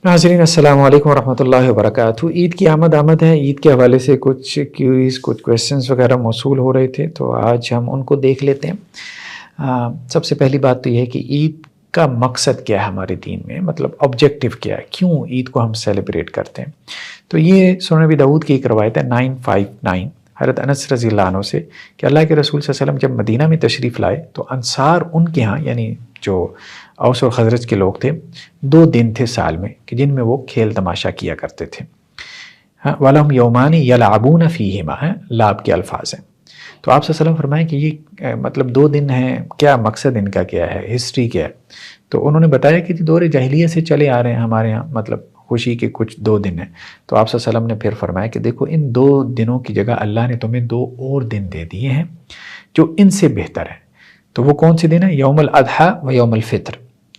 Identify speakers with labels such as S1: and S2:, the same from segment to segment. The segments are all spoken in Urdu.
S1: ناظرین السلام علیکم ورحمۃ اللہ وبرکاتہ۔ عید کی آمد ہے۔ عید کے حوالے سے کچھ کیوریز کچھ کویسچنس وغیرہ موصول ہو رہے تھے، تو آج ہم ان کو دیکھ لیتے ہیں۔ سب سے پہلی بات تو یہ ہے کہ عید کا مقصد کیا ہے ہمارے دین میں، مطلب آبجیکٹیو کیا ہے، کیوں عید کو ہم سیلیبریٹ کرتے ہیں۔ تو یہ سنن نبی داؤد کی ایک روایت ہے 959 حضرت انس رضی اللہ عنہ سے کہ اللہ کے رسول صلی اللہ علیہ وسلم جب مدینہ میں تشریف لائے تو انصار ان کے ہاں، یعنی جو اوس اور خزرج کے لوگ تھے، 2 دن تھے سال میں کہ جن میں وہ کھیل تماشا کیا کرتے تھے۔ وَلَهُمْ يَوْمَانِ يَلْعَبُونَ فِيهِمَا، لعب کے الفاظ ہیں۔ تو آپ صلی اللہ علیہ وسلم فرمائیں کہ یہ مطلب 2 دن ہیں، کیا مقصد ان کا کیا ہے، ہسٹری کیا ہے؟ تو انہوں نے بتایا کہ دور جاہلیت سے چلے آ رہے ہیں ہمارے ہاں، مطلب خوشی کے کچھ 2 دن ہیں۔ تو آپ صلی اللہ علیہ وسلم نے پھر فرمایا کہ دیکھو ان 2 دنوں کی جگہ اللہ نے تمہیں 2 اور دن دے دیے ہیں جو ان سے بہتر ہے۔ تو وہ کون سے دن ہیں؟ یوم الاضحیٰ و یوم الفطر۔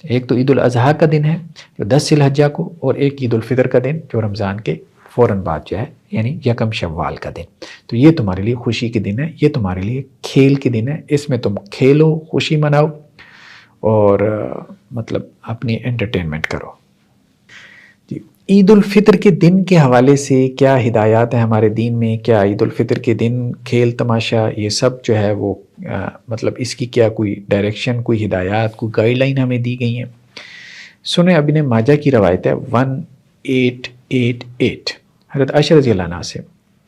S1: ایک تو عید الاضحیٰ کا دن ہے جو 10 ذی الحجہ کو، اور ایک عید الفطر کا دن جو رمضان کے فوراً بعد جو ہے، یعنی یکم شوال کا دن۔ تو یہ تمہارے لیے خوشی کے دن ہے، یہ تمہارے لیے کھیل کے دن ہے، اس میں تم کھیلو، خوشی مناؤ اور مطلب اپنی انٹرٹینمنٹ کرو۔ جی، عید الفطر کے دن کے حوالے سے کیا ہدایات ہیں ہمارے دین میں؟ کیا عید الفطر کے دن کھیل تماشا یہ سب جو ہے وہ مطلب اس کی کیا کوئی ڈائریکشن، کوئی ہدایات، کوئی گائیڈ لائن ہمیں دی گئی ہیں؟ سنیں ابن ماجہ کی روایت ہے 1888 حضرت عائشہ رضی اللہ عنہ سے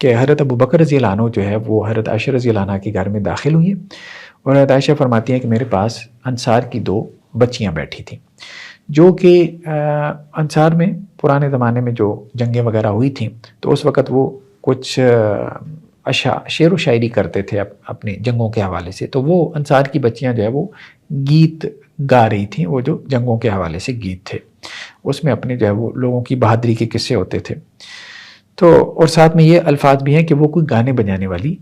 S1: کہ حضرت ابو بکر رضی اللہ عنہ جو ہے وہ حضرت عائشہ رضی اللہ عنہ کے گھر میں داخل ہوئی ہیں، اور حضرت عائشہ فرماتی ہیں کہ میرے پاس انصار کی 2 بچیاں بیٹھی تھیں، جو کہ انصار میں پرانے زمانے میں جو جنگیں وغیرہ ہوئی تھیں تو اس وقت وہ کچھ شعر و شاعری کرتے تھے اپنے جنگوں کے حوالے سے۔ تو وہ انصار کی بچیاں جو ہے وہ گیت گا رہی تھیں، وہ جو جنگوں کے حوالے سے گیت تھے، اس میں اپنے جو ہے وہ لوگوں کی بہادری کے قصے ہوتے تھے۔ تو اور ساتھ میں یہ الفاظ بھی ہیں کہ وہ کوئی گانے بجانے والی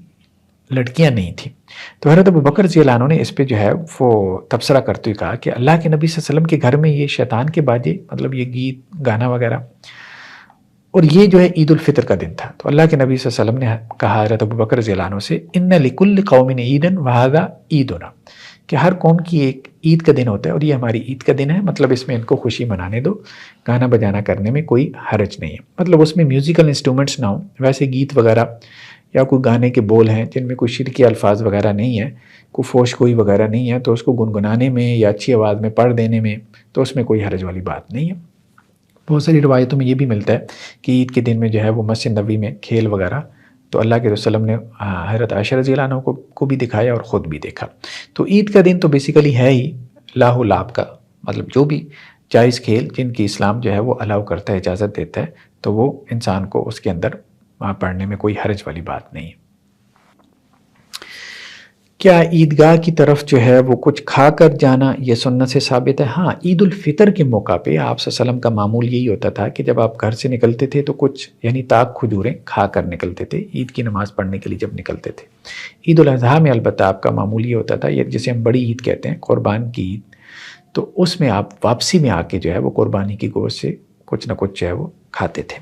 S1: لڑکیاں نہیں تھیں۔ تو حضرت ابو بکر رضی اللہ عنہ نے اس پہ جو ہے وہ تبصرہ کرتے ہوئے کہا کہ اللہ کے نبی صلی اللہ علیہ وسلم کے گھر میں یہ شیطان کے باجے، مطلب یہ گیت گانا وغیرہ، اور یہ جو ہے عید الفطر کا دن تھا۔ تو اللہ کے نبی صلی اللہ علیہ وسلم نے کہا حضرت ابو بکر رضی اللہ عنہ سے ان لکل قوم عیدا وھذا عیدنا، کہ ہر قوم کی ایک عید کا دن ہوتا ہے اور یہ ہماری عید کا دن ہے، مطلب اس میں ان کو خوشی منانے دو، گانا بجانا کرنے میں کوئی حرج نہیں ہے، مطلب اس میں میوزیکل انسٹرومنٹس نہ ہوں، ویسے گیت وغیرہ یا کوئی گانے کے بول ہیں جن میں کوئی شرکی الفاظ وغیرہ نہیں ہے، کوئی فوش کوئی وغیرہ نہیں ہے، تو اس کو گنگنانے میں یا اچھی آواز میں پڑھ دینے میں تو اس میں کوئی حرج والی بات نہیں ہے۔ بہت ساری روایتوں میں یہ بھی ملتا ہے کہ عید کے دن میں جو ہے وہ مسجد نبوی میں کھیل وغیرہ، تو اللہ کے رسول نے حضرت عائشہ رضی اللہ عنہ کو بھی دکھایا اور خود بھی دیکھا۔ تو عید کا دن تو بیسیکلی ہے ہی لاہ و لعب کا، مطلب جو بھی جائز کھیل جن کی اسلام جو ہے وہ الاؤ کرتا ہے، اجازت دیتا ہے، تو وہ انسان کو اس کے اندر پڑھنے میں کوئی حرج والی بات نہیں ہے۔ کیا عیدگاہ کی طرف جو ہے وہ کچھ کھا کر جانا یہ سنت سے ثابت ہے؟ ہاں، عید الفطر کے موقع پہ آپ صلی اللہ علیہ وسلم کا معمول یہی ہوتا تھا کہ جب آپ گھر سے نکلتے تھے تو کچھ یعنی تاک کھجوریں کھا کر نکلتے تھے، عید کی نماز پڑھنے کے لیے جب نکلتے تھے۔ عید الاضحیٰ میں البتہ آپ کا معمول یہ ہوتا تھا، یہ جسے ہم بڑی عید کہتے ہیں، قربان کی عید، تو اس میں آپ واپسی میں آ کے جو ہے وہ قربانی کی گوشت سے کچھ نہ کچھ جو ہے وہ کھاتے تھے۔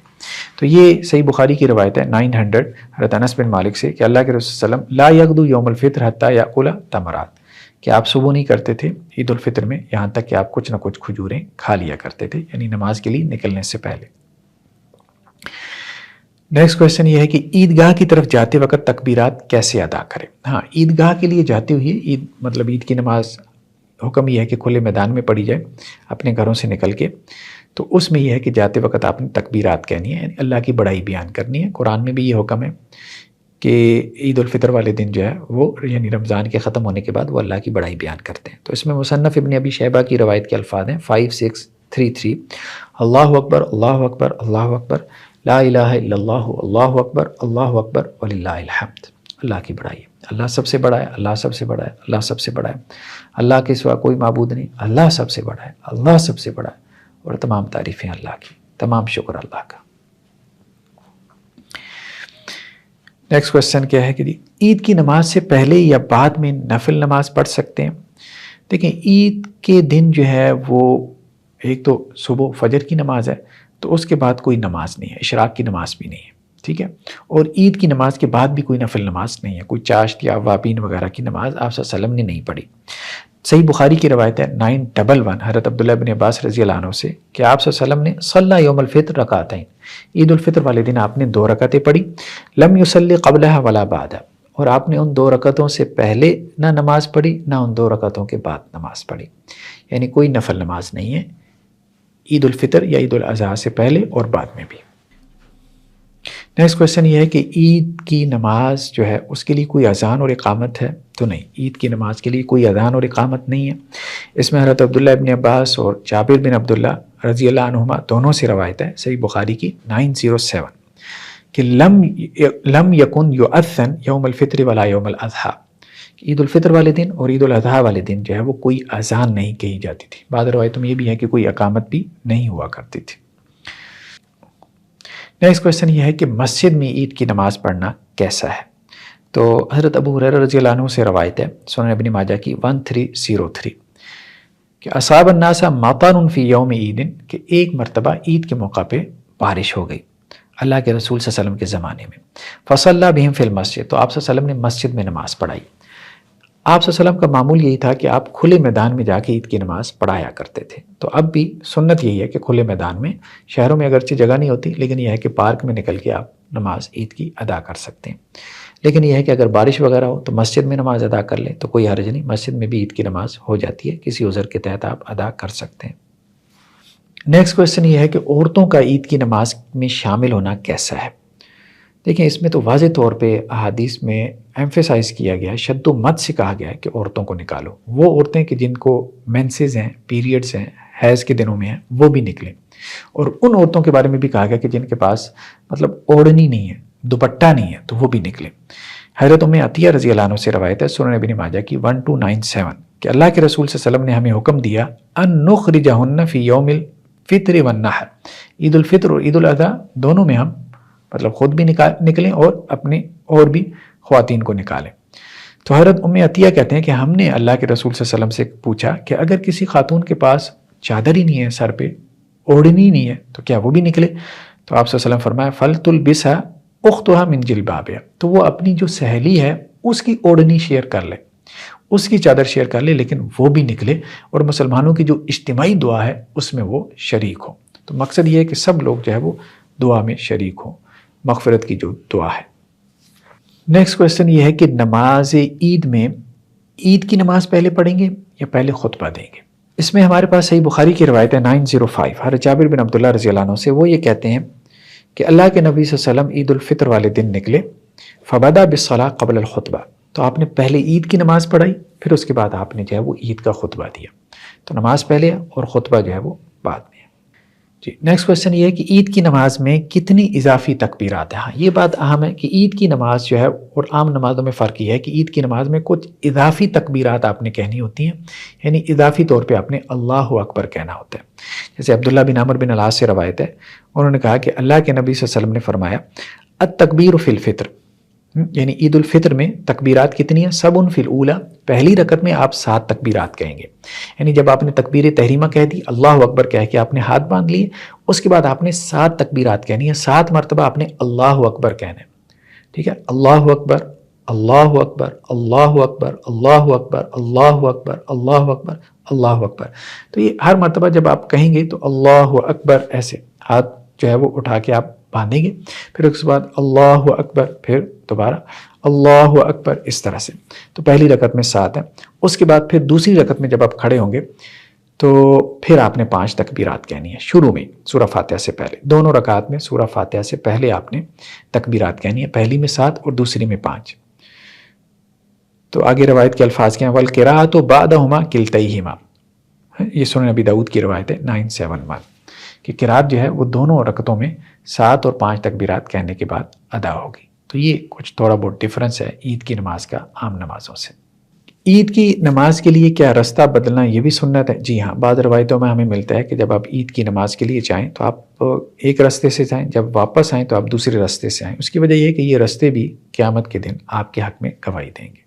S1: تو یہ صحیح بخاری کی روایت ہے 900 حضرت انس بن مالک سے کہ اللہ کے رسول صلی اللہ علیہ وسلم لا یغدو یوم الفطر حتی یاکل تمرات، کہ آپ صبح نہیں کرتے تھے عید الفطر میں یہاں تک کہ آپ کچھ نہ کچھ کھجوریں کھا لیا کرتے تھے، یعنی نماز کے لیے نکلنے سے پہلے۔ نیکسٹ کویسچن یہ ہے کہ عیدگاہ کی طرف جاتے وقت تکبیرات کیسے ادا کریں؟ ہاں، عیدگاہ کے لیے جاتے ہوئے مطلب عید کی نماز حکم یہ ہے کہ کھلے میدان میں پڑھی جائے اپنے گھروں سے نکل کے، تو اس میں یہ ہے کہ جاتے وقت آپ نے تکبیرات کہنی ہے، یعنی اللہ کی بڑائی بیان کرنی ہے۔ قرآن میں بھی یہ حکم ہے کہ عید الفطر والے دن جو ہے وہ یعنی رمضان کے ختم ہونے کے بعد وہ اللہ کی بڑائی بیان کرتے ہیں۔ تو اس میں مصنف ابن ابی شیبہ کی روایت کے الفاظ ہیں 5633 اللہ اکبر اللہ اکبر اللہ اکبر لا الہ الا اللہ اللہ اکبر وللہ الحمد۔ اللہ کی بڑائی ہے، اللہ سب سے بڑا ہے، اللہ سب سے بڑا ہے، اللہ سب سے بڑا ہے، اللہ کے سوا کوئی معبود نہیں، اللہ سب سے بڑا ہے، اللہ سب سے بڑا ہے، اور تمام تعریفیں اللہ کی، تمام شکر اللہ کا۔ نیکسٹ کویسچن کیا ہے کہ عید کی نماز سے پہلے یا بعد میں نفل نماز پڑھ سکتے ہیں؟ دیکھیں، عید کے دن جو ہے وہ ایک تو صبح فجر کی نماز ہے، تو اس کے بعد کوئی نماز نہیں ہے، اشراق کی نماز بھی نہیں ہے، ٹھیک ہے، اور عید کی نماز کے بعد بھی کوئی نفل نماز نہیں ہے، کوئی چاشت یا اوابین وغیرہ کی نماز آپ صلی اللہ علیہ وسلم نے نہیں پڑھی۔ صحیح بخاری کی روایت ہے 911 حضرت عبداللہ بن عباس رضی اللہ عنہ سے کہ آپ صلی اللہ علیہ وسلم نے صلی یوم الفطر رکعتین، عید الفطر والے دن آپ نے 2 رکعتیں پڑھی، لم یصلی قبلها ولا بعدها، اور آپ نے ان 2 رکعتوں سے پہلے نہ نماز پڑھی نہ ان 2 رکعتوں کے بعد نماز پڑھی، یعنی کوئی نفل نماز نہیں ہے عید الفطر یا عید الاضحیٰ سے پہلے اور بعد میں بھی۔ نیکسٹ کویشچن یہ ہے کہ عید کی نماز جو ہے اس کے لیے کوئی اذان اور اقامت ہے؟ تو نہیں، عید کی نماز کے لیے کوئی اذان اور اقامت نہیں ہے۔ اس میں حضرت عبداللہ ابن عباس اور جابر بن عبداللہ رضی اللہ عنہما دونوں سے روایت ہے صحیح بخاری کی 907 کہ لم یکن یؤذن یوم الفطر ولا یوم الاضحیٰ، عید الفطر والے دن اور عید الاضحیٰ والے دن جو ہے وہ کوئی اذان نہیں کہی جاتی تھی۔ بعض روایتوں میں یہ بھی ہے کہ کوئی اقامت بھی نہیں ہوا کرتی تھی۔ نیکسٹ کویشچن یہ ہے کہ مسجد میں عید کی نماز پڑھنا کیسا ہے؟ تو حضرت ابو ہریرہ رضی اللہ عنہ سے روایت ہے سنن ابن ماجہ کی 1303 کہ اصاب الناس مطر فی یوم عید، کہ ایک مرتبہ عید کے موقع پہ بارش ہو گئی اللہ کے رسول صلی اللہ علیہ وسلم کے زمانے میں، فصلی بہم فی المسجد، تو آپ صلی اللہ علیہ وسلم نے مسجد میں نماز پڑھائی۔ آپ صلی اللہ علیہ وسلم کا معمول یہی تھا کہ آپ کھلے میدان میں جا کے عید کی نماز پڑھایا کرتے تھے، تو اب بھی سنت یہی ہے کہ کھلے میدان میں، شہروں میں اگرچہ جگہ نہیں ہوتی لیکن یہ ہے کہ پارک میں نکل کے آپ نماز عید کی ادا کر سکتے ہیں، لیکن یہ ہے کہ اگر بارش وغیرہ ہو تو مسجد میں نماز ادا کر لیں تو کوئی حرج نہیں، مسجد میں بھی عید کی نماز ہو جاتی ہے، کسی عذر کے تحت آپ ادا کر سکتے ہیں۔ نیکسٹ کویشچن یہ ہے کہ عورتوں کا عید کی نماز میں شامل ہونا کیسا ہے؟ دیکھیں اس میں تو واضح طور پہ احادیث میں ایمفیسائز کیا گیا ہے، شد و مت سے کہا گیا ہے کہ عورتوں کو نکالو، وہ عورتیں کہ جن کو مینسز ہیں، پیریڈز ہیں، حیض کے دنوں میں ہیں، وہ بھی نکلیں، اور ان عورتوں کے بارے میں بھی کہا گیا کہ جن کے پاس مطلب اوڑھنی نہیں ہے، دوپٹہ نہیں ہے، تو وہ بھی نکلیں۔ حضرت ام عطیہ رضی اللہ عنہ سے روایت ہے سنن ابن ماجہ کی 1297 کہ اللہ کے رسول صلی اللہ علیہ وسلم نے ہمیں حکم دیا ان نخرجہن فی یوم الفطر والنحر، عید الفطر اور عید الاضحیٰ دونوں میں ہم مطلب خود بھی نکلیں اور اپنے اور بھی خواتین کو نکالیں۔ تو حضرت ام عطیہ کہتے ہیں کہ ہم نے اللہ کے رسول صلی اللہ علیہ وسلم سے پوچھا کہ اگر کسی خاتون کے پاس چادر ہی نہیں ہے، سر پہ اوڑھنی نہیں ہے، تو کیا وہ بھی نکلے؟ تو آپ صلی اللہ علیہ وسلم فرمایا فلتلبسھا اختھا من جلبابھا، تو وہ اپنی جو سہیلی ہے اس کی اوڑھنی شیئر کر لے، اس کی چادر شیئر کر لے، لیکن وہ بھی نکلے اور مسلمانوں کی جو اجتماعی دعا ہے اس میں وہ شریک ہو۔ تو مقصد یہ ہے کہ سب لوگ جو ہے وہ دعا میں شریک ہوں، مغفرت کی جو دعا ہے۔ نیکسٹ کویشچن یہ ہے کہ نماز عید میں عید کی نماز پہلے پڑھیں گے یا پہلے خطبہ دیں گے؟ اس میں ہمارے پاس صحیح بخاری کی روایت ہے 905 حضرت جابر بن عبداللہ رضی اللہ عنہ سے، وہ یہ کہتے ہیں کہ اللہ کے نبی صلی اللہ علیہ وسلم عید الفطر والے دن نکلے، فبدأ بالصلاۃ قبل الخطبہ، تو آپ نے پہلے عید کی نماز پڑھائی، پھر اس کے بعد آپ نے جو ہے وہ عید کا خطبہ دیا، تو نماز پہلے اور خطبہ جو ہے وہ بعد میں ہے۔ جی نیکسٹ کویشچن یہ ہے کہ عید کی نماز میں کتنی اضافی تکبیرات ہیں؟ ہاں یہ بات اہم ہے کہ عید کی نماز جو ہے اور عام نمازوں میں فرق یہ ہے کہ عید کی نماز میں کچھ اضافی تکبیرات آپ نے کہنی ہوتی ہیں، یعنی اضافی طور پہ آپ نے اللہ اکبر کہنا ہوتا ہے۔ جیسے عبداللہ بن عمرو بن العاص سے روایت ہے، انہوں نے کہا کہ اللہ کے نبی صلی اللہ علیہ وسلم نے فرمایا التکبیر فی الفطر، یعنی عید الفطر میں تکبیرات کتنی ہیں؟ 7 فی الاولی، پہلی رکعت میں آپ 7 تکبیرات کہیں گے، یعنی جب آپ نے تکبیر تحریمہ کہہ دی، اللہ اکبر کہہ کے آپ نے ہاتھ باندھ لیے، اس کے بعد آپ نے 7 تکبیرات کہنی ہے، 7 مرتبہ آپ نے اللہ اکبر کہنا ہے، ٹھیک ہے؟ اللہ اکبر، اللہ اکبر، اللہ اکبر، اللہ اکبر، اللہ اکبر، اللہ اکبر، اللہ اکبر۔ تو یہ ہر مرتبہ جب آپ کہیں گے تو اللہ اکبر ایسے ہاتھ جو ہے وہ اٹھا کے آپ باندھیں گے، پھر اس کے بعد اللہ اکبر، پھر دوبارہ اللہ اکبر، اس طرح سے۔ تو پہلی رکعت میں 7 ہے، اس کے بعد پھر دوسری رکعت میں جب آپ کھڑے ہوں گے تو پھر آپ نے 5 تکبیرات کہنی ہے، شروع میں سورہ فاتحہ سے پہلے، دونوں رکعات میں سورہ فاتحہ سے پہلے آپ نے تکبیرات کہنی ہے، پہلی میں 7 اور دوسری میں 5۔ تو آگے روایت کے الفاظ کیا ہیں؟ وَالْقِرَاءَةُ بَعْدَهُمَا كِلْتَيْهِمَا، یہ سنن نبی داؤد کی روایت ہے 971 کہ قرات جو ہے وہ دونوں رکعتوں میں 7 اور 5 تکبیرات کہنے کے بعد ادا ہوگی۔ تو یہ کچھ تھوڑا بہت ڈفرنس ہے عید کی نماز کا عام نمازوں سے۔ عید کی نماز کے لیے کیا رستہ بدلنا یہ بھی سنت ہے؟ جی ہاں، بعض روایتوں میں ہمیں ملتا ہے کہ جب آپ عید کی نماز کے لیے جائیں تو آپ ایک رستے سے جائیں، جب واپس آئیں تو آپ دوسرے رستے سے آئیں۔ اس کی وجہ یہ ہے کہ یہ رستے بھی قیامت کے دن آپ کے حق میں گواہی دیں گے۔